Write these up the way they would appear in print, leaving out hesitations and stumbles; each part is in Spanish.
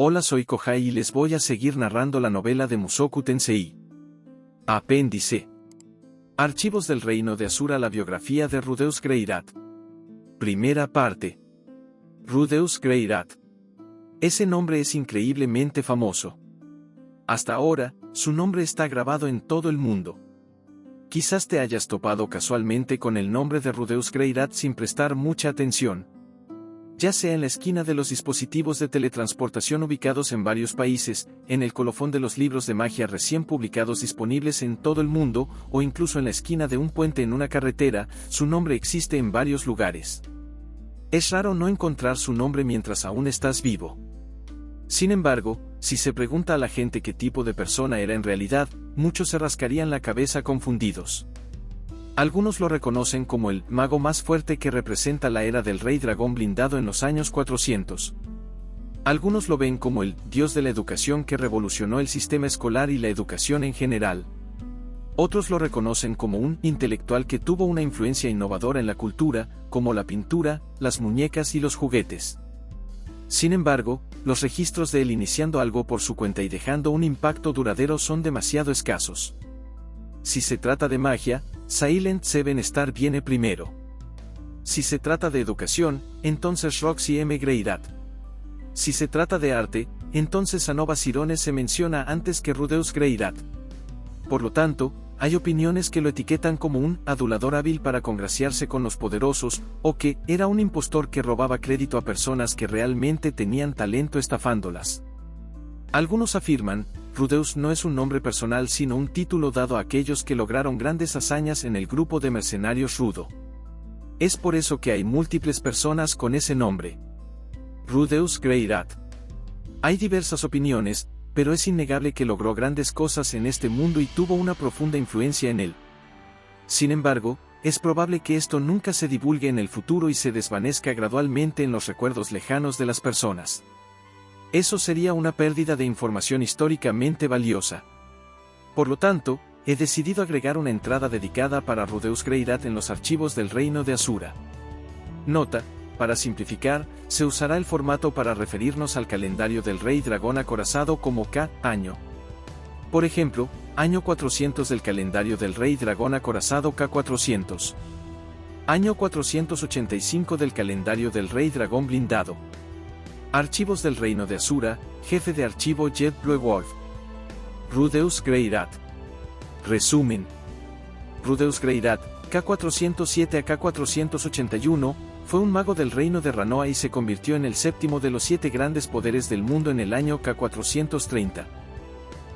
Hola, soy Kohai y les voy a seguir narrando la novela de Mushoku Tensei. Apéndice. Archivos del Reino de Asura, la biografía de Rudeus Greirat. Primera parte. Rudeus Greirat. Ese nombre es increíblemente famoso. Hasta ahora, su nombre está grabado en todo el mundo. Quizás te hayas topado casualmente con el nombre de Rudeus Greirat sin prestar mucha atención. Ya sea en la esquina de los dispositivos de teletransportación ubicados en varios países, en el colofón de los libros de magia recién publicados disponibles en todo el mundo, o incluso en la esquina de un puente en una carretera, su nombre existe en varios lugares. Es raro no encontrar su nombre mientras aún estás vivo. Sin embargo, si se pregunta a la gente qué tipo de persona era en realidad, muchos se rascarían la cabeza confundidos. Algunos lo reconocen como el mago más fuerte que representa la era del Rey Dragón blindado en los años 400. Algunos lo ven como el dios de la educación que revolucionó el sistema escolar y la educación en general. Otros lo reconocen como un intelectual que tuvo una influencia innovadora en la cultura, como la pintura, las muñecas y los juguetes. Sin embargo, los registros de él iniciando algo por su cuenta y dejando un impacto duradero son demasiado escasos. Si se trata de magia, Silent Seven Star viene primero. Si se trata de educación, entonces Roxy M. Greirat. Si se trata de arte, entonces Anova Sirone se menciona antes que Rudeus Greirat. Por lo tanto, hay opiniones que lo etiquetan como un adulador hábil para congraciarse con los poderosos, o que era un impostor que robaba crédito a personas que realmente tenían talento estafándolas. Algunos afirman, Rudeus no es un nombre personal sino un título dado a aquellos que lograron grandes hazañas en el grupo de mercenarios Rudo. Es por eso que hay múltiples personas con ese nombre. Rudeus Greirat. Hay diversas opiniones, pero es innegable que logró grandes cosas en este mundo y tuvo una profunda influencia en él. Sin embargo, es probable que esto nunca se divulgue en el futuro y se desvanezca gradualmente en los recuerdos lejanos de las personas. Eso sería una pérdida de información históricamente valiosa. Por lo tanto, he decidido agregar una entrada dedicada para Rudeus Greirat en los archivos del Reino de Asura. Nota: para simplificar, se usará el formato para referirnos al calendario del Rey Dragón acorazado como K año. Por ejemplo, año 400 del calendario del Rey Dragón acorazado K400. Año 485 del calendario del Rey Dragón blindado. Archivos del Reino de Asura, jefe de archivo Jet Blue Wolf. Rudeus Greirat. Resumen. Rudeus Greirat, K407 a K481, fue un mago del reino de Ranoa y se convirtió en el séptimo de los 7 grandes poderes del mundo en el año K430.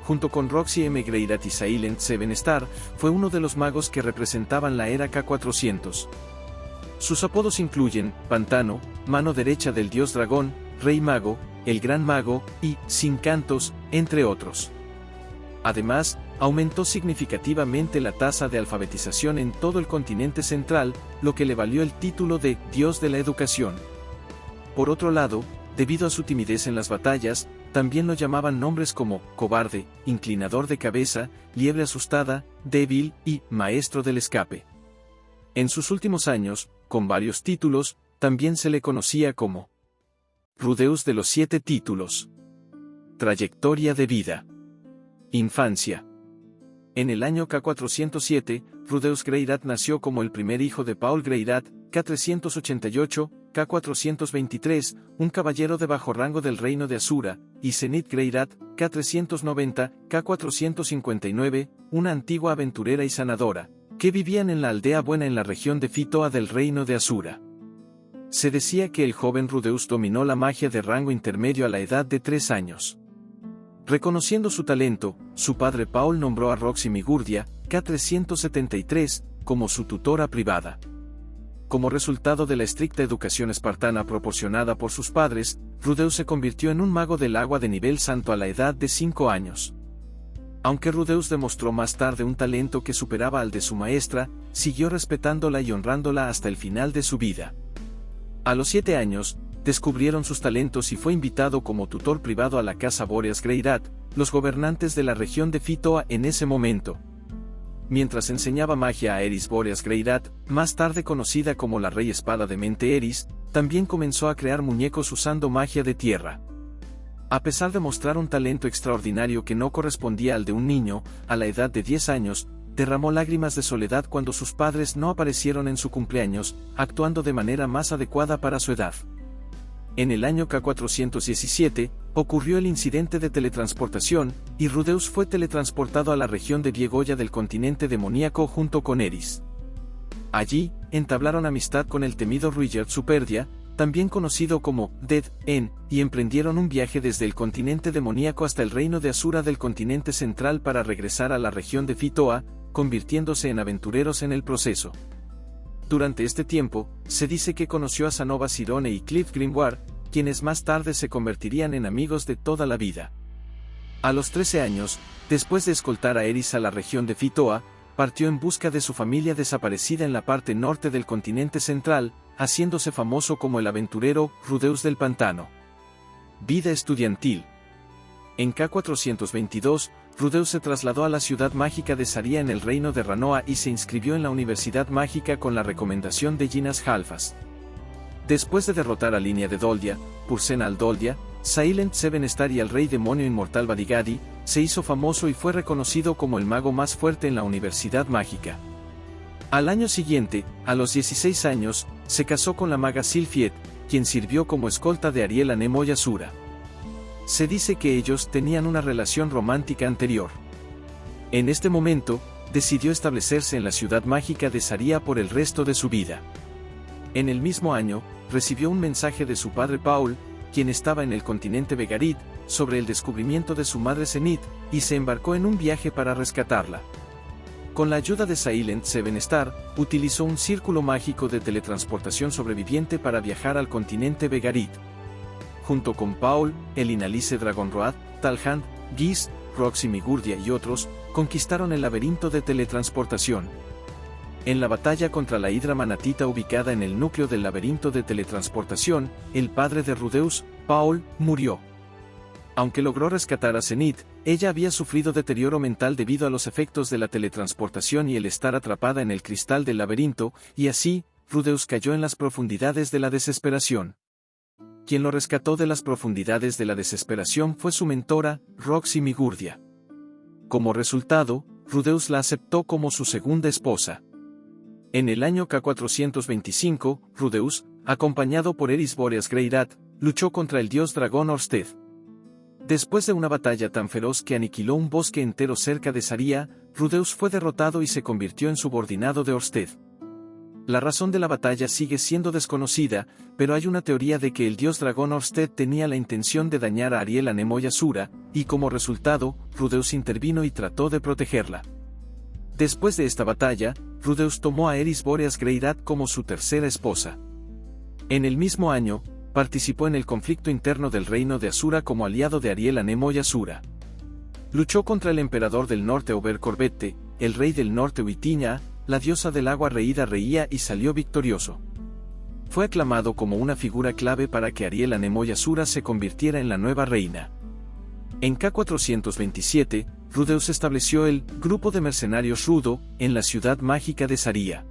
Junto con Roxy M. Greirat y Silent Seven Star, fue uno de los magos que representaban la era K400. Sus apodos incluyen Pantano, mano derecha del dios dragón, Rey Mago, el Gran Mago, y Sin Cantos, entre otros. Además, aumentó significativamente la tasa de alfabetización en todo el continente central, lo que le valió el título de Dios de la Educación. Por otro lado, debido a su timidez en las batallas, también lo llamaban nombres como Cobarde, Inclinador de Cabeza, Liebre Asustada, Débil y Maestro del Escape. En sus últimos años, con varios títulos, también se le conocía como Rudeus de los 7 títulos. Trayectoria de vida. Infancia. En el año K407, Rudeus Greirat nació como el primer hijo de Paul Greirat, K388, K423, un caballero de bajo rango del reino de Asura, y Zenith Greirat, K390, K459, una antigua aventurera y sanadora, que vivían en la aldea buena en la región de Fitoa del reino de Asura. Se decía que el joven Rudeus dominó la magia de rango intermedio a la edad de 3 años. Reconociendo su talento, su padre Paul nombró a Roxy Migurdia, K373, como su tutora privada. Como resultado de la estricta educación espartana proporcionada por sus padres, Rudeus se convirtió en un mago del agua de nivel santo a la edad de 5 años. Aunque Rudeus demostró más tarde un talento que superaba al de su maestra, siguió respetándola y honrándola hasta el final de su vida. A los 7 años, descubrieron sus talentos y fue invitado como tutor privado a la casa Boreas Greirat, los gobernantes de la región de Fitoa en ese momento. Mientras enseñaba magia a Eris Boreas Greirat, más tarde conocida como la Rey Espada de Mente Eris, también comenzó a crear muñecos usando magia de tierra. A pesar de mostrar un talento extraordinario que no correspondía al de un niño, a la edad de 10 años, derramó lágrimas de soledad cuando sus padres no aparecieron en su cumpleaños, actuando de manera más adecuada para su edad. En el año K417, ocurrió el incidente de teletransportación, y Rudeus fue teletransportado a la región de Viegoya del continente demoníaco junto con Eris. Allí, entablaron amistad con el temido Ruigerd Superdia, también conocido como Dead-En, y emprendieron un viaje desde el continente demoníaco hasta el reino de Asura del continente central para regresar a la región de Fitoa, convirtiéndose en aventureros en el proceso. Durante este tiempo, se dice que conoció a Sanova Sirone y Cliff Grimoire, quienes más tarde se convertirían en amigos de toda la vida. A los 13 años, después de escoltar a Eris a la región de Fitoa, partió en busca de su familia desaparecida en la parte norte del continente central, haciéndose famoso como el aventurero Rudeus del Pantano. Vida estudiantil. En K422, Rudeus se trasladó a la ciudad mágica de Saria en el reino de Ranoa y se inscribió en la Universidad Mágica con la recomendación de Ginas Halfas. Después de derrotar a Línea de Doldia, Pursena al Doldia, Silent Seven Star y al rey demonio inmortal Badigadi, se hizo famoso y fue reconocido como el mago más fuerte en la Universidad Mágica. Al año siguiente, a los 16 años, se casó con la maga Sylphiet, quien sirvió como escolta de Ariel Anemo y Asura. Se dice que ellos tenían una relación romántica anterior. En este momento, decidió establecerse en la ciudad mágica de Saria por el resto de su vida. En el mismo año, recibió un mensaje de su padre Paul, quien estaba en el continente Vegarit, sobre el descubrimiento de su madre Zenith, y se embarcó en un viaje para rescatarla. Con la ayuda de Silent Seven Star, utilizó un círculo mágico de teletransportación sobreviviente para viajar al continente Vegarit. Junto con Paul, Elinalice Dragonroad, Talhand, Giz, Roxy Migurdia y otros, conquistaron el laberinto de teletransportación. En la batalla contra la Hidra Manatita ubicada en el núcleo del laberinto de teletransportación, el padre de Rudeus, Paul, murió. Aunque logró rescatar a Zenith, ella había sufrido deterioro mental debido a los efectos de la teletransportación y el estar atrapada en el cristal del laberinto, y así, Rudeus cayó en las profundidades de la desesperación. Quien lo rescató de las profundidades de la desesperación fue su mentora, Roxy Migurdia. Como resultado, Rudeus la aceptó como su segunda esposa. En el año K425, Rudeus, acompañado por Eris Boreas Greirat, luchó contra el dios dragón Orsted. Después de una batalla tan feroz que aniquiló un bosque entero cerca de Saria, Rudeus fue derrotado y se convirtió en subordinado de Orsted. La razón de la batalla sigue siendo desconocida, pero hay una teoría de que el dios dragón Orsted tenía la intención de dañar a Ariel Anemo y Asura, y como resultado, Rudeus intervino y trató de protegerla. Después de esta batalla, Rudeus tomó a Eris Boreas Greirat como su tercera esposa. En el mismo año, participó en el conflicto interno del reino de Asura como aliado de Ariel Anemo y Asura. Luchó contra el emperador del norte Ober Corbette, el rey del norte Huitiña, la diosa del agua Reída Reía y salió victorioso. Fue aclamado como una figura clave para que Ariel Anemo y Asura se convirtiera en la nueva reina. En K427, Rudeus estableció el Grupo de Mercenarios Rudo en la ciudad mágica de Saria.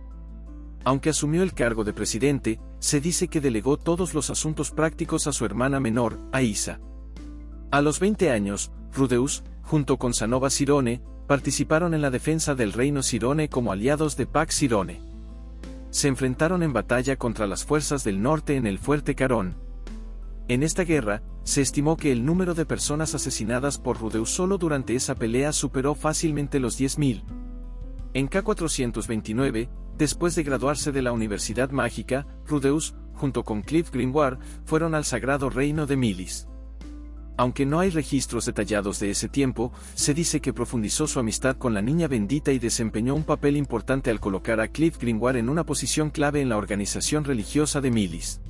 Aunque asumió el cargo de presidente, se dice que delegó todos los asuntos prácticos a su hermana menor, Aisa. A los 20 años, Rudeus, junto con Sanova Sirone, participaron en la defensa del reino Sirone como aliados de Pax Sirone. Se enfrentaron en batalla contra las fuerzas del norte en el fuerte Carón. En esta guerra, se estimó que el número de personas asesinadas por Rudeus solo durante esa pelea superó fácilmente los 10.000. En K429, después de graduarse de la Universidad Mágica, Rudeus, junto con Cliff Grimoire, fueron al sagrado reino de Milis. Aunque no hay registros detallados de ese tiempo, se dice que profundizó su amistad con la Niña Bendita y desempeñó un papel importante al colocar a Cliff Grimoire en una posición clave en la organización religiosa de Milis.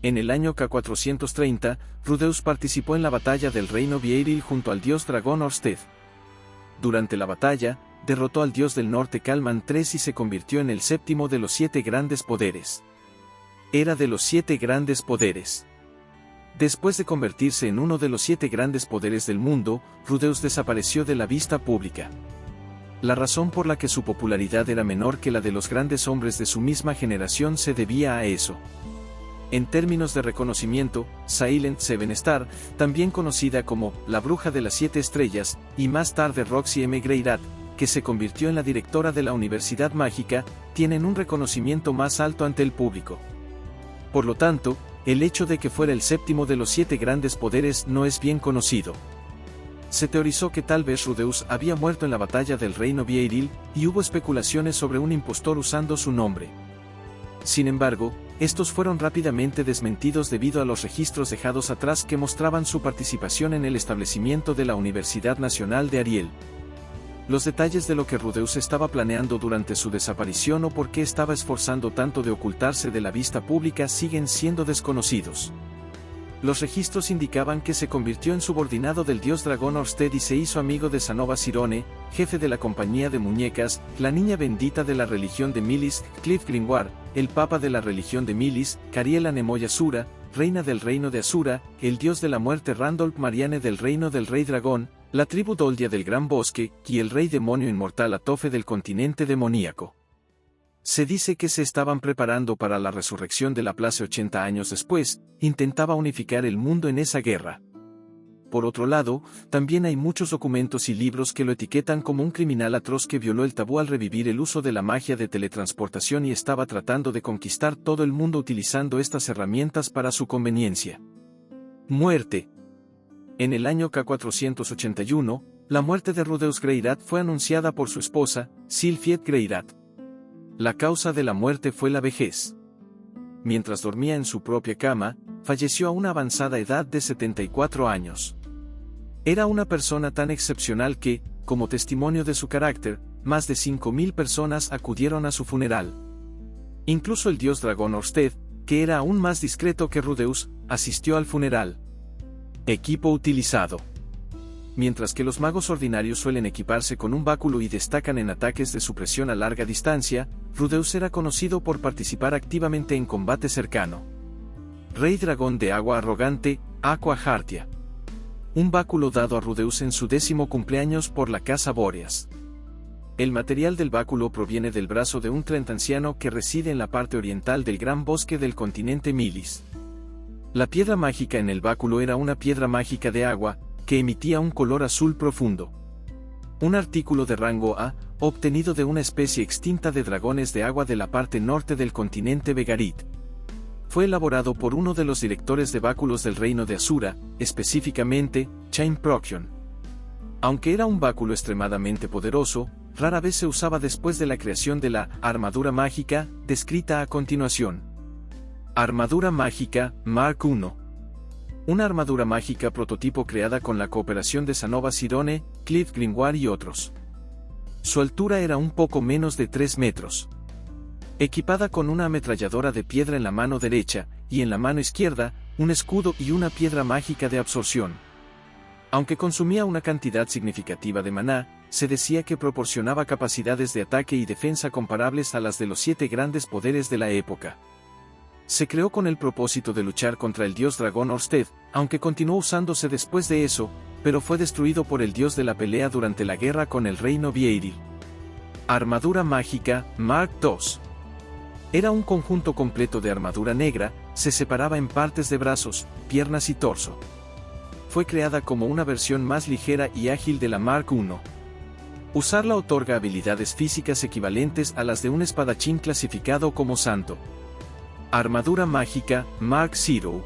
En el año K430, Rudeus participó en la batalla del reino Vieiril junto al dios dragón Orsted. Durante la batalla, derrotó al dios del norte Kalman III y se convirtió en el séptimo de los 7 grandes poderes. Era de los 7 grandes poderes. Después de convertirse en uno de los 7 grandes poderes del mundo, Rudeus desapareció de la vista pública. La razón por la que su popularidad era menor que la de los grandes hombres de su misma generación se debía a eso. En términos de reconocimiento, Silent Seven Star, también conocida como la Bruja de las 7 Estrellas, y más tarde Roxy M. Greyrat, que se convirtió en la directora de la Universidad Mágica, tienen un reconocimiento más alto ante el público. Por lo tanto, el hecho de que fuera el séptimo de los 7 grandes poderes no es bien conocido. Se teorizó que tal vez Rudeus había muerto en la batalla del Reino Vieiril, y hubo especulaciones sobre un impostor usando su nombre. Sin embargo, estos fueron rápidamente desmentidos debido a los registros dejados atrás que mostraban su participación en el establecimiento de la Universidad Nacional de Ariel. Los detalles de lo que Rudeus estaba planeando durante su desaparición o por qué estaba esforzando tanto de ocultarse de la vista pública siguen siendo desconocidos. Los registros indicaban que se convirtió en subordinado del dios dragón Orsted y se hizo amigo de Sanova Sirone, jefe de la compañía de muñecas, la niña bendita de la religión de Milis, Cliff Gringoire, el papa de la religión de Milis, Cariel Anemoy Asura, reina del reino de Asura, el dios de la muerte Randolph Marianne del reino del rey dragón, la tribu Doldia del gran bosque, y el rey demonio inmortal Atofe del continente demoníaco. Se dice que se estaban preparando para la resurrección de la Place 80 años después, intentaba unificar el mundo en esa guerra. Por otro lado, también hay muchos documentos y libros que lo etiquetan como un criminal atroz que violó el tabú al revivir el uso de la magia de teletransportación y estaba tratando de conquistar todo el mundo utilizando estas herramientas para su conveniencia. Muerte. En el año K481, la muerte de Rudeus Greyrat fue anunciada por su esposa, Sylphied Greyrat. La causa de la muerte fue la vejez. Mientras dormía en su propia cama, falleció a una avanzada edad de 74 años. Era una persona tan excepcional que, como testimonio de su carácter, más de 5.000 personas acudieron a su funeral. Incluso el dios dragón Orsted, que era aún más discreto que Rudeus, asistió al funeral. Equipo utilizado. Mientras que los magos ordinarios suelen equiparse con un báculo y destacan en ataques de supresión a larga distancia, Rudeus era conocido por participar activamente en combate cercano. Rey dragón de agua arrogante, Aqua Hartia. Un báculo dado a Rudeus en su 10º cumpleaños por la casa Boreas. El material del báculo proviene del brazo de un Trent anciano que reside en la parte oriental del gran bosque del continente Milis. La piedra mágica en el báculo era una piedra mágica de agua, que emitía un color azul profundo. Un artículo de rango A, obtenido de una especie extinta de dragones de agua de la parte norte del continente Vegarit. Fue elaborado por uno de los directores de báculos del reino de Asura, específicamente, Chain Procyon. Aunque era un báculo extremadamente poderoso, rara vez se usaba después de la creación de la armadura mágica, descrita a continuación. Armadura mágica, Mark I. Una armadura mágica prototipo creada con la cooperación de Sanova Sirone, Cliff Gringoire y otros. Su altura era un poco menos de 3 metros. Equipada con una ametralladora de piedra en la mano derecha, y en la mano izquierda, un escudo y una piedra mágica de absorción. Aunque consumía una cantidad significativa de maná, se decía que proporcionaba capacidades de ataque y defensa comparables a las de los 7 grandes poderes de la época. Se creó con el propósito de luchar contra el dios dragón Orsted, aunque continuó usándose después de eso, pero fue destruido por el dios de la pelea durante la guerra con el reino Vieiril. Armadura mágica, Mark II. Era un conjunto completo de armadura negra, se separaba en partes de brazos, piernas y torso. Fue creada como una versión más ligera y ágil de la Mark I. Usarla otorga habilidades físicas equivalentes a las de un espadachín clasificado como santo. Armadura mágica, Mark Zero.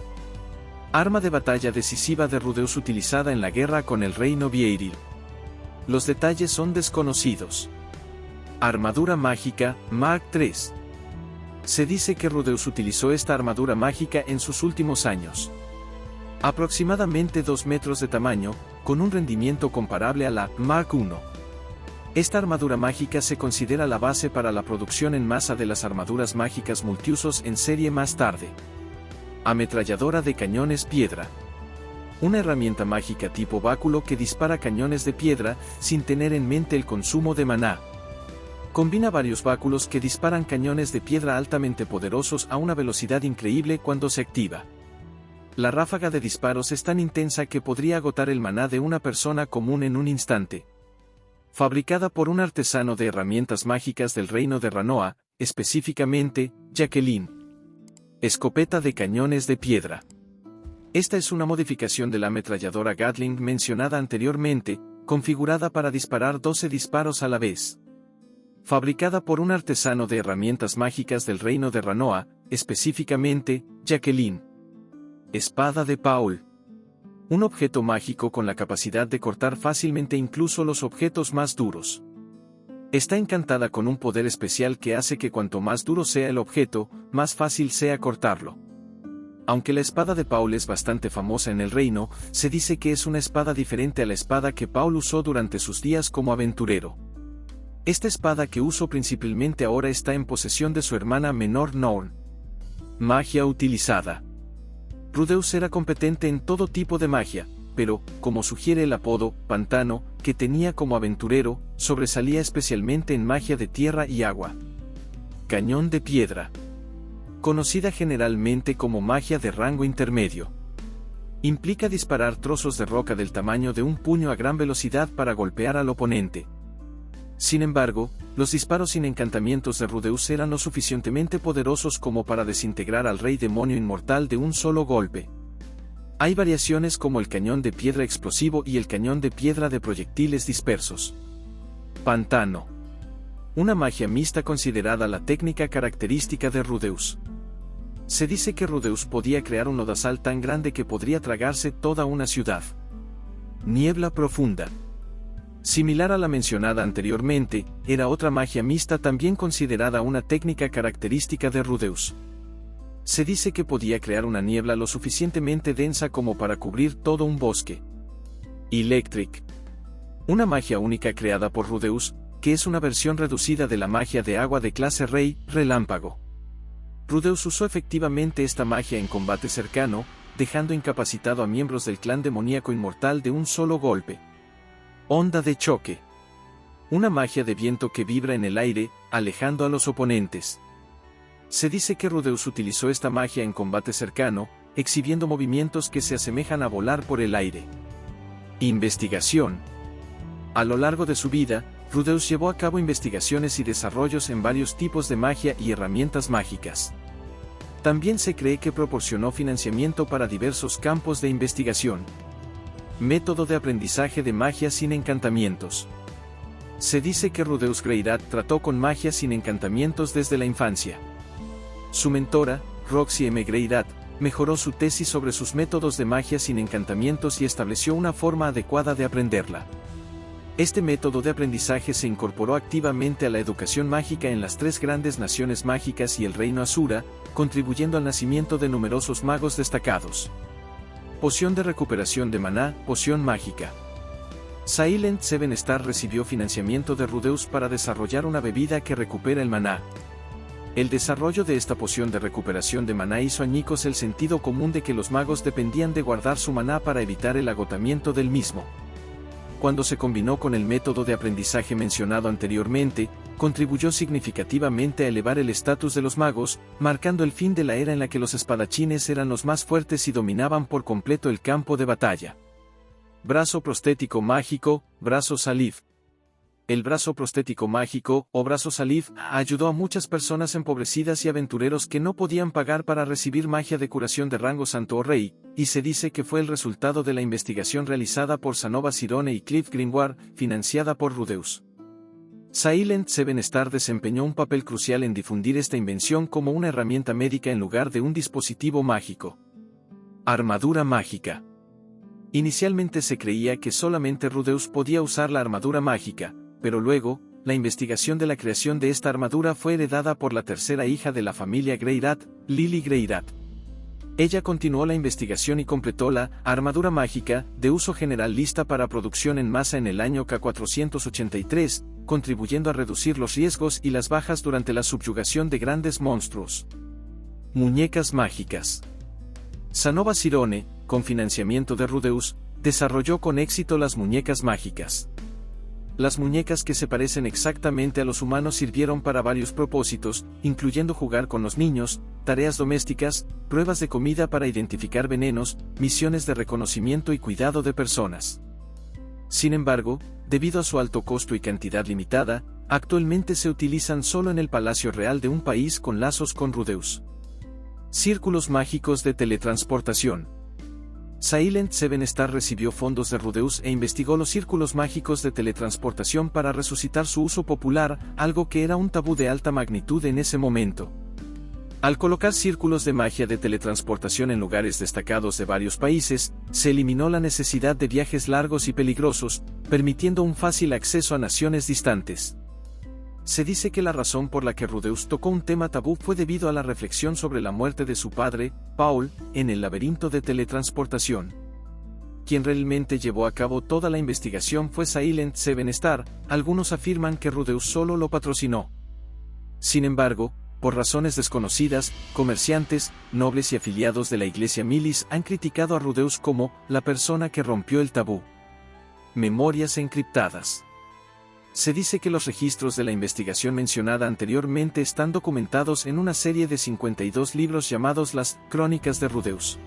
Arma de batalla decisiva de Rudeus utilizada en la guerra con el reino Vieiril. Los detalles son desconocidos. Armadura mágica, Mark III. Se dice que Rudeus utilizó esta armadura mágica en sus últimos años. Aproximadamente 2 metros de tamaño, con un rendimiento comparable a la Mark I. Esta armadura mágica se considera la base para la producción en masa de las armaduras mágicas multiusos en serie más tarde. Ametralladora de cañones piedra. Una herramienta mágica tipo báculo que dispara cañones de piedra, sin tener en mente el consumo de maná. Combina varios báculos que disparan cañones de piedra altamente poderosos a una velocidad increíble cuando se activa. La ráfaga de disparos es tan intensa que podría agotar el maná de una persona común en un instante. Fabricada por un artesano de herramientas mágicas del reino de Ranoa, específicamente, Jacqueline. Escopeta de cañones de piedra. Esta es una modificación de la ametralladora Gatling mencionada anteriormente, configurada para disparar 12 disparos a la vez. Fabricada por un artesano de herramientas mágicas del reino de Ranoa, específicamente, Jacqueline. Espada de Paul. Un objeto mágico con la capacidad de cortar fácilmente incluso los objetos más duros. Está encantada con un poder especial que hace que cuanto más duro sea el objeto, más fácil sea cortarlo. Aunque la espada de Paul es bastante famosa en el reino, se dice que es una espada diferente a la espada que Paul usó durante sus días como aventurero. Esta espada que usó principalmente ahora está en posesión de su hermana menor Norn. Magia utilizada. Rudeus era competente en todo tipo de magia, pero, como sugiere el apodo, Pantano, que tenía como aventurero, sobresalía especialmente en magia de tierra y agua. Cañón de piedra. Conocida generalmente como magia de rango intermedio. Implica disparar trozos de roca del tamaño de un puño a gran velocidad para golpear al oponente. Sin embargo, los disparos sin encantamientos de Rudeus eran lo suficientemente poderosos como para desintegrar al rey demonio inmortal de un solo golpe. Hay variaciones como el cañón de piedra explosivo y el cañón de piedra de proyectiles dispersos. Pantano. Una magia mixta considerada la técnica característica de Rudeus. Se dice que Rudeus podía crear un lodazal tan grande que podría tragarse toda una ciudad. Niebla profunda. Similar a la mencionada anteriormente, era otra magia mixta también considerada una técnica característica de Rudeus. Se dice que podía crear una niebla lo suficientemente densa como para cubrir todo un bosque. Electric. Una magia única creada por Rudeus, que es una versión reducida de la magia de agua de clase Rey, Relámpago. Rudeus usó efectivamente esta magia en combate cercano, dejando incapacitado a miembros del clan demoníaco inmortal de un solo golpe. Onda de choque. Una magia de viento que vibra en el aire, alejando a los oponentes. Se dice que Rudeus utilizó esta magia en combate cercano, exhibiendo movimientos que se asemejan a volar por el aire. Investigación. A lo largo de su vida, Rudeus llevó a cabo investigaciones y desarrollos en varios tipos de magia y herramientas mágicas. También se cree que proporcionó financiamiento para diversos campos de investigación. Método de aprendizaje de magia sin encantamientos. Se dice que Rudeus Greyrat trató con magia sin encantamientos desde la infancia. Su mentora, Roxy M. Greyrat, mejoró su tesis sobre sus métodos de magia sin encantamientos y estableció una forma adecuada de aprenderla. Este método de aprendizaje se incorporó activamente a la educación mágica en las tres grandes naciones mágicas y el reino Asura, contribuyendo al nacimiento de numerosos magos destacados. Poción de recuperación de maná, poción mágica. Silent Seven Star recibió financiamiento de Rudeus para desarrollar una bebida que recupera el maná. El desarrollo de esta poción de recuperación de maná hizo añicos el sentido común de que los magos dependían de guardar su maná para evitar el agotamiento del mismo. Cuando se combinó con el método de aprendizaje mencionado anteriormente, contribuyó significativamente a elevar el estatus de los magos, marcando el fin de la era en la que los espadachines eran los más fuertes y dominaban por completo el campo de batalla. Brazo prostético mágico, brazo Salif. El brazo prostético mágico, o brazo Salif, ayudó a muchas personas empobrecidas y aventureros que no podían pagar para recibir magia de curación de rango santo o rey, y se dice que fue el resultado de la investigación realizada por Sanova Sirone y Cliff Grimoire, financiada por Rudeus. Silent Seven Star desempeñó un papel crucial en difundir esta invención como una herramienta médica en lugar de un dispositivo mágico. Armadura mágica. Inicialmente se creía que solamente Rudeus podía usar la armadura mágica, pero luego, la investigación de la creación de esta armadura fue heredada por la tercera hija de la familia Greyrat, Lily Greyrat. Ella continuó la investigación y completó la armadura mágica, de uso general lista para producción en masa en el año K483, contribuyendo a reducir los riesgos y las bajas durante la subyugación de grandes monstruos. Muñecas mágicas. Sanova Sirone, con financiamiento de Rudeus, desarrolló con éxito las muñecas mágicas. Las muñecas que se parecen exactamente a los humanos sirvieron para varios propósitos, incluyendo jugar con los niños, tareas domésticas, pruebas de comida para identificar venenos, misiones de reconocimiento y cuidado de personas. Sin embargo, debido a su alto costo y cantidad limitada, actualmente se utilizan solo en el Palacio Real de un país con lazos con Rudeus. Círculos mágicos de teletransportación. Silent Seven Star recibió fondos de Rudeus e investigó los círculos mágicos de teletransportación para resucitar su uso popular, algo que era un tabú de alta magnitud en ese momento. Al colocar círculos de magia de teletransportación en lugares destacados de varios países, se eliminó la necesidad de viajes largos y peligrosos, permitiendo un fácil acceso a naciones distantes. Se dice que la razón por la que Rudeus tocó un tema tabú fue debido a la reflexión sobre la muerte de su padre, Paul, en el laberinto de teletransportación. Quien realmente llevó a cabo toda la investigación fue Silent Seven Star. Algunos afirman que Rudeus solo lo patrocinó. Sin embargo, por razones desconocidas, comerciantes, nobles y afiliados de la Iglesia Milis han criticado a Rudeus como la persona que rompió el tabú. Memorias encriptadas. Se dice que los registros de la investigación mencionada anteriormente están documentados en una serie de 52 libros llamados las Crónicas de Rudeus.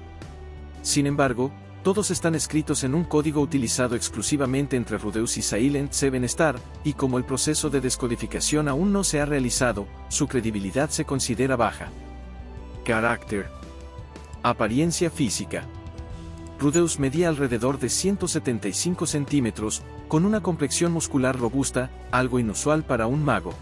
Sin embargo, todos están escritos en un código utilizado exclusivamente entre Rudeus y Silent Seven Star, y como el proceso de descodificación aún no se ha realizado, su credibilidad se considera baja. Carácter. Apariencia física. Rudeus medía alrededor de 175 centímetros, con una complexión muscular robusta, algo inusual para un mago.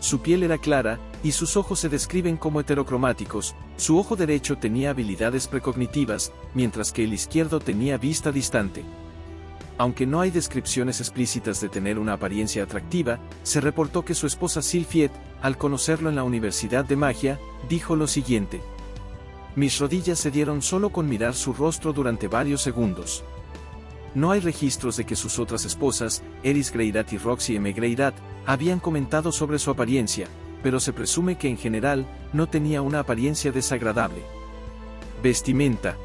Su piel era clara, y sus ojos se describen como heterocromáticos. Su ojo derecho tenía habilidades precognitivas, mientras que el izquierdo tenía vista distante. Aunque no hay descripciones explícitas de tener una apariencia atractiva, se reportó que su esposa Sylphiet, al conocerlo en la Universidad de Magia, dijo lo siguiente: "Mis rodillas se dieron solo con mirar su rostro durante varios segundos". No hay registros de que sus otras esposas, Eris Greyrat y Roxy M. Greyrat, habían comentado sobre su apariencia, pero se presume que en general, no tenía una apariencia desagradable. Vestimenta.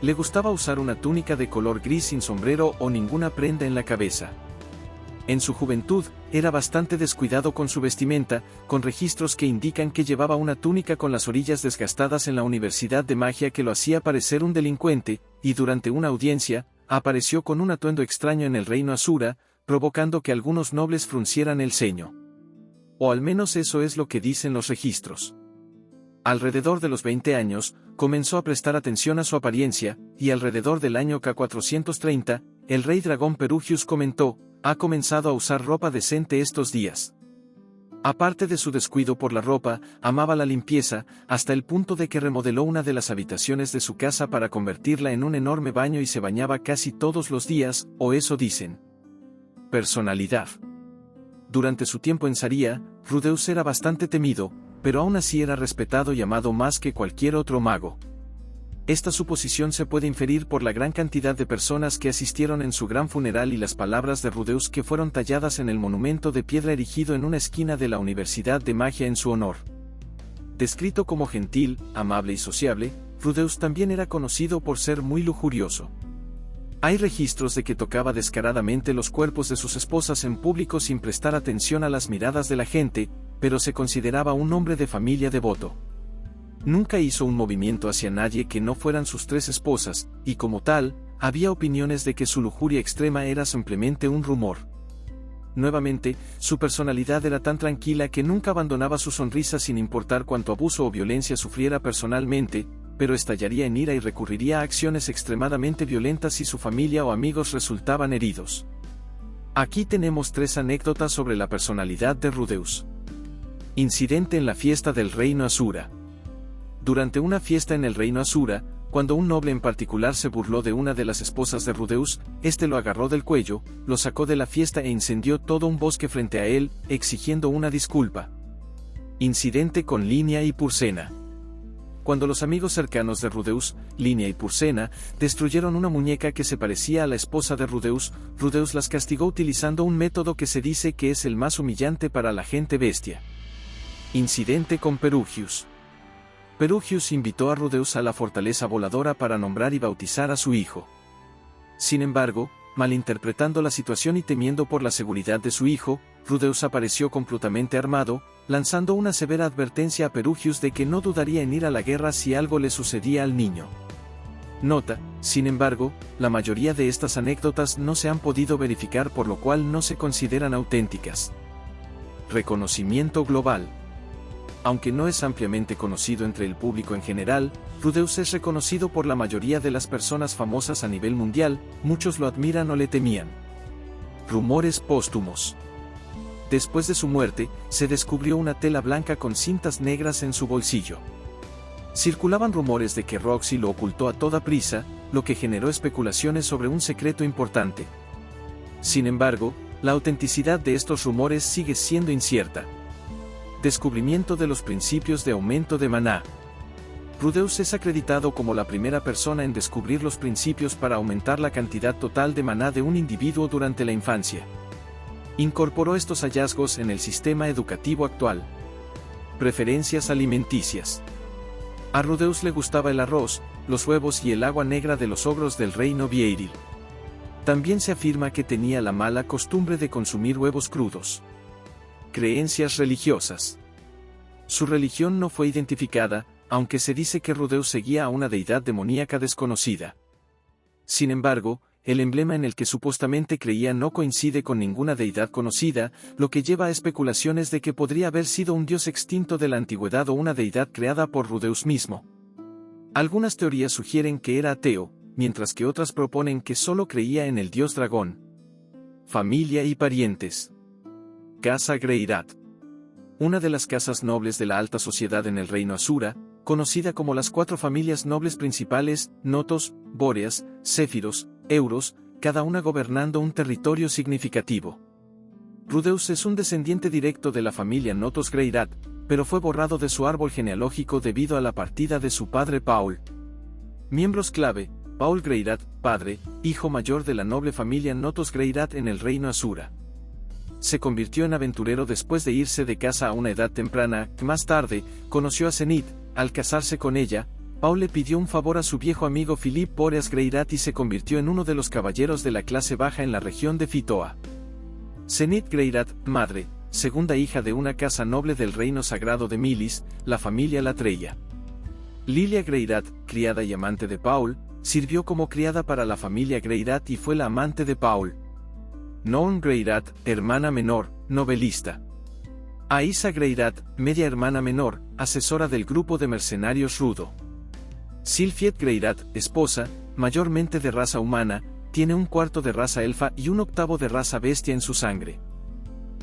Le gustaba usar una túnica de color gris sin sombrero o ninguna prenda en la cabeza. En su juventud, era bastante descuidado con su vestimenta, con registros que indican que llevaba una túnica con las orillas desgastadas en la Universidad de Magia que lo hacía parecer un delincuente, y durante una audiencia, apareció con un atuendo extraño en el reino Asura, provocando que algunos nobles fruncieran el ceño. O al menos eso es lo que dicen los registros. Alrededor de los 20 años, comenzó a prestar atención a su apariencia, y alrededor del año K430, el rey dragón Perugius comentó: "Ha comenzado a usar ropa decente estos días". Aparte de su descuido por la ropa, amaba la limpieza, hasta el punto de que remodeló una de las habitaciones de su casa para convertirla en un enorme baño y se bañaba casi todos los días, o eso dicen. Personalidad. Durante su tiempo en Saria, Rudeus era bastante temido, pero aún así era respetado y amado más que cualquier otro mago. Esta suposición se puede inferir por la gran cantidad de personas que asistieron en su gran funeral y las palabras de Rudeus que fueron talladas en el monumento de piedra erigido en una esquina de la Universidad de Magia en su honor. Descrito como gentil, amable y sociable, Rudeus también era conocido por ser muy lujurioso. Hay registros de que tocaba descaradamente los cuerpos de sus esposas en público sin prestar atención a las miradas de la gente, pero se consideraba un hombre de familia devoto. Nunca hizo un movimiento hacia nadie que no fueran sus 3 esposas, y como tal, había opiniones de que su lujuria extrema era simplemente un rumor. Nuevamente, su personalidad era tan tranquila que nunca abandonaba su sonrisa sin importar cuánto abuso o violencia sufriera personalmente, pero estallaría en ira y recurriría a acciones extremadamente violentas si su familia o amigos resultaban heridos. Aquí tenemos 3 anécdotas sobre la personalidad de Rudeus. Incidente en la fiesta del reino Asura. Durante una fiesta en el reino Asura, cuando un noble en particular se burló de una de las esposas de Rudeus, este lo agarró del cuello, lo sacó de la fiesta e incendió todo un bosque frente a él, exigiendo una disculpa. Incidente con Linia y Pursena. Cuando los amigos cercanos de Rudeus, Linia y Pursena, destruyeron una muñeca que se parecía a la esposa de Rudeus, Rudeus las castigó utilizando un método que se dice que es el más humillante para la gente bestia. Incidente con Perugius. Perugius invitó a Rudeus a la fortaleza voladora para nombrar y bautizar a su hijo. Sin embargo, malinterpretando la situación y temiendo por la seguridad de su hijo, Rudeus apareció completamente armado, lanzando una severa advertencia a Perugius de que no dudaría en ir a la guerra si algo le sucedía al niño. Nota, sin embargo, la mayoría de estas anécdotas no se han podido verificar, por lo cual no se consideran auténticas. Reconocimiento global. Aunque no es ampliamente conocido entre el público en general, Rudeus es reconocido por la mayoría de las personas famosas a nivel mundial, muchos lo admiran o le temían. Rumores póstumos. Después de su muerte, se descubrió una tela blanca con cintas negras en su bolsillo. Circulaban rumores de que Roxy lo ocultó a toda prisa, lo que generó especulaciones sobre un secreto importante. Sin embargo, la autenticidad de estos rumores sigue siendo incierta. Descubrimiento de los principios de aumento de maná. Rudeus es acreditado como la primera persona en descubrir los principios para aumentar la cantidad total de maná de un individuo durante la infancia. Incorporó estos hallazgos en el sistema educativo actual. Preferencias alimenticias. A Rudeus le gustaba el arroz, los huevos y el agua negra de los ogros del reino Vieiril. También se afirma que tenía la mala costumbre de consumir huevos crudos. Creencias religiosas. Su religión no fue identificada, aunque se dice que Rudeus seguía a una deidad demoníaca desconocida. Sin embargo, el emblema en el que supuestamente creía no coincide con ninguna deidad conocida, lo que lleva a especulaciones de que podría haber sido un dios extinto de la antigüedad o una deidad creada por Rudeus mismo. Algunas teorías sugieren que era ateo, mientras que otras proponen que solo creía en el dios dragón. Familia y parientes. Casa Greirat. Una de las casas nobles de la alta sociedad en el reino Asura, conocida como las 4 familias nobles principales, Notos, Bóreas, Céfiros, Euros, cada una gobernando un territorio significativo. Rudeus es un descendiente directo de la familia Notos Greirat, pero fue borrado de su árbol genealógico debido a la partida de su padre Paul. Miembros clave: Paul Greirat, padre, hijo mayor de la noble familia Notos Greirat en el reino Asura. Se convirtió en aventurero después de irse de casa a una edad temprana. Más tarde, conoció a Zenith. Al casarse con ella, Paul le pidió un favor a su viejo amigo Philippe Boreas Greirat y se convirtió en uno de los caballeros de la clase baja en la región de Fitoa. Zenith Greirat, madre, segunda hija de una casa noble del reino sagrado de Milis, la familia Latreia. Lilia Greirat, criada y amante de Paul, sirvió como criada para la familia Greirat y fue la amante de Paul. Noun Greirat, hermana menor, novelista. Aisa Greirat, media hermana menor, asesora del grupo de mercenarios Rudo. Sylphiet Greirat, esposa, mayormente de raza humana, tiene un cuarto de raza elfa y un octavo de raza bestia en su sangre.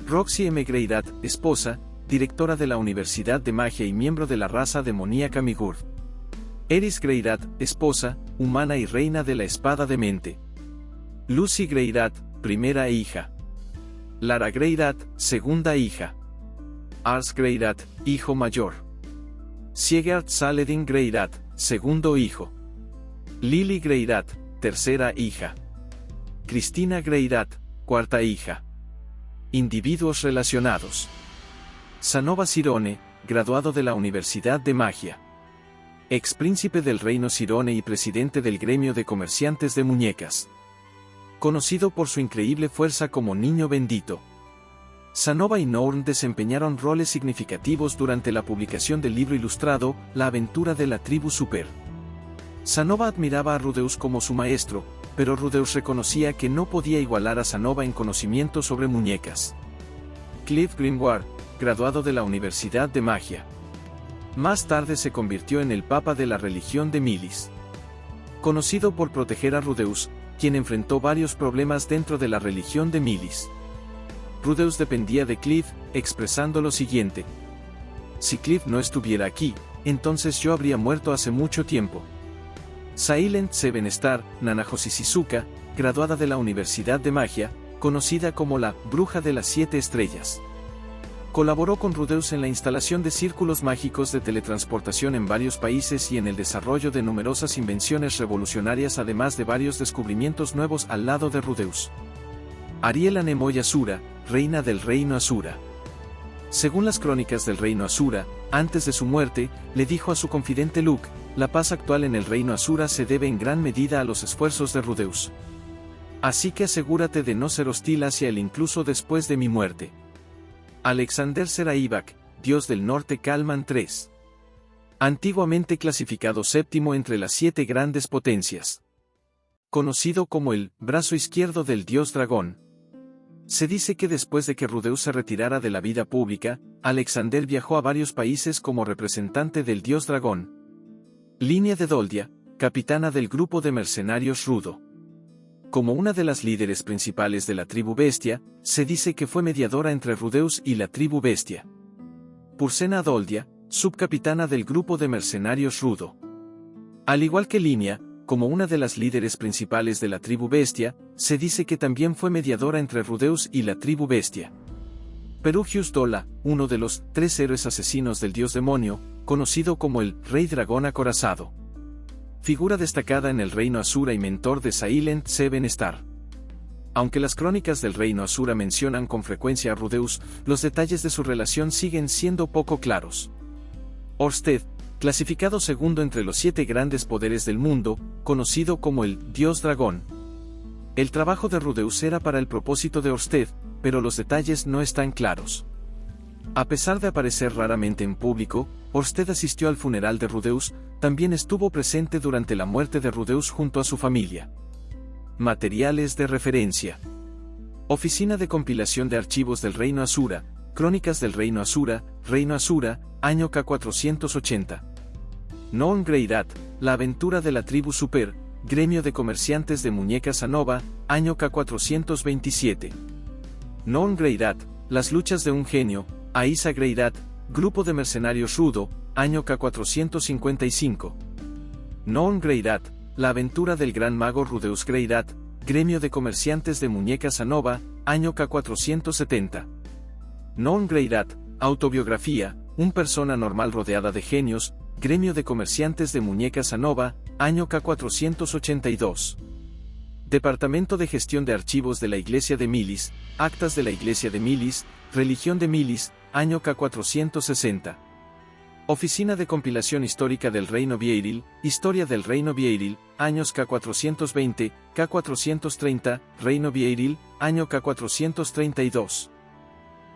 Roxy M. Greirat, esposa, directora de la Universidad de Magia y miembro de la raza demoníaca Migurd. Eris Greirat, esposa, humana y reina de la espada de mente. Lucy Greirat, primera hija. Lara Greirat, segunda hija. Ars Greirat, hijo mayor. Siegard Saladin Greirat, segundo hijo. Lily Greirat, tercera hija. Cristina Greirat, cuarta hija. Individuos relacionados. Sanova Sirone, graduado de la Universidad de Magia. Ex príncipe del reino Sirone y presidente del gremio de comerciantes de muñecas. Conocido por su increíble fuerza como niño bendito. Sanova y Nourn desempeñaron roles significativos durante la publicación del libro ilustrado, La aventura de la tribu Super. Sanova admiraba a Rudeus como su maestro, pero Rudeus reconocía que no podía igualar a Sanova en conocimiento sobre muñecas. Cliff Grimoire, graduado de la Universidad de Magia. Más tarde se convirtió en el papa de la religión de Milis. Conocido por proteger a Rudeus, quien enfrentó varios problemas dentro de la religión de Milis. Rudeus dependía de Cliff, expresando lo siguiente: si Cliff no estuviera aquí, entonces yo habría muerto hace mucho tiempo. Silent Seven Star, Nanahoshi Shizuka, graduada de la Universidad de Magia, conocida como la Bruja de las 7 Estrellas. Colaboró con Rudeus en la instalación de círculos mágicos de teletransportación en varios países y en el desarrollo de numerosas invenciones revolucionarias, además de varios descubrimientos nuevos al lado de Rudeus. Ariela Nemoy Asura, reina del reino Asura. Según las crónicas del reino Asura, antes de su muerte, le dijo a su confidente Luke: la paz actual en el reino Asura se debe en gran medida a los esfuerzos de Rudeus. Así que asegúrate de no ser hostil hacia él incluso después de mi muerte. Alexander Seraivak, dios del norte Kalman III. Antiguamente clasificado séptimo entre las 7 grandes potencias. Conocido como el brazo izquierdo del dios dragón. Se dice que después de que Rudeus se retirara de la vida pública, Alexander viajó a varios países como representante del dios dragón. Línea de Doldia, capitana del grupo de mercenarios Rudo. Como una de las líderes principales de la tribu Bestia, se dice que fue mediadora entre Rudeus y la tribu Bestia. Pursena Doldia, subcapitana del grupo de mercenarios Rudo. Al igual que Línea, como una de las líderes principales de la tribu Bestia, se dice que también fue mediadora entre Rudeus y la tribu Bestia. Perugius Dola, uno de los 3 héroes asesinos del dios demonio, conocido como el Rey Dragón Acorazado. Figura destacada en el reino Asura y mentor de Silent Seven Star. Aunque las crónicas del reino Asura mencionan con frecuencia a Rudeus, los detalles de su relación siguen siendo poco claros. Orsted, clasificado segundo entre los 7 grandes poderes del mundo, conocido como el Dios Dragón. El trabajo de Rudeus era para el propósito de Orsted, pero los detalles no están claros. A pesar de aparecer raramente en público, Orsted asistió al funeral de Rudeus, también estuvo presente durante la muerte de Rudeus junto a su familia. Materiales de referencia. Oficina de compilación de archivos del Reino Asura, Crónicas del Reino Asura, año K480. Noon Greirat, la aventura de la tribu Super, gremio de comerciantes de muñecas Anova, año K427. Noon Greirat, las luchas de un genio, Aisa Greirat, grupo de mercenarios Rudo, año K455. Noon Greirat, la aventura del gran mago Rudeus Greirat, gremio de comerciantes de muñecas Anova, año K470. Noon Greirat, autobiografía, un persona normal rodeada de genios, gremio de comerciantes de muñecas Anova, año K482. Departamento de Gestión de Archivos de la Iglesia de Milis, Actas de la Iglesia de Milis, Religión de Milis, año K460. Oficina de Compilación Histórica del Reino Vieiril, Historia del Reino Vieiril, años K420, K430, Reino Vieiril, año K432.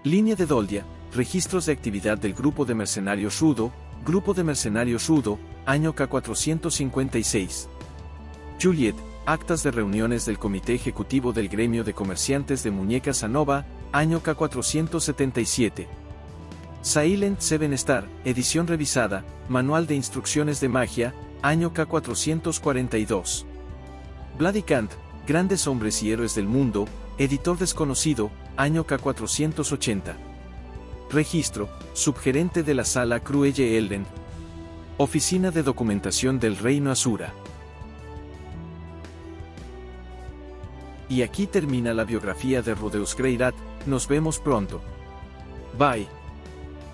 Línea de Doldia, Registros de Actividad del Grupo de Mercenarios Rudo, Grupo de Mercenarios Rudo, año K456. Juliet, Actas de Reuniones del Comité Ejecutivo del Gremio de Comerciantes de Muñecas Anova, año K477. Silent Seven Star, edición revisada, Manual de Instrucciones de Magia, año K442. Vladikant, Grandes Hombres y Héroes del Mundo, editor desconocido, año K480. Registro, subgerente de la Sala Cruelle Elden. Oficina de Documentación del Reino Asura. Y aquí termina la biografía de Rudeus Greirat, nos vemos pronto. Bye.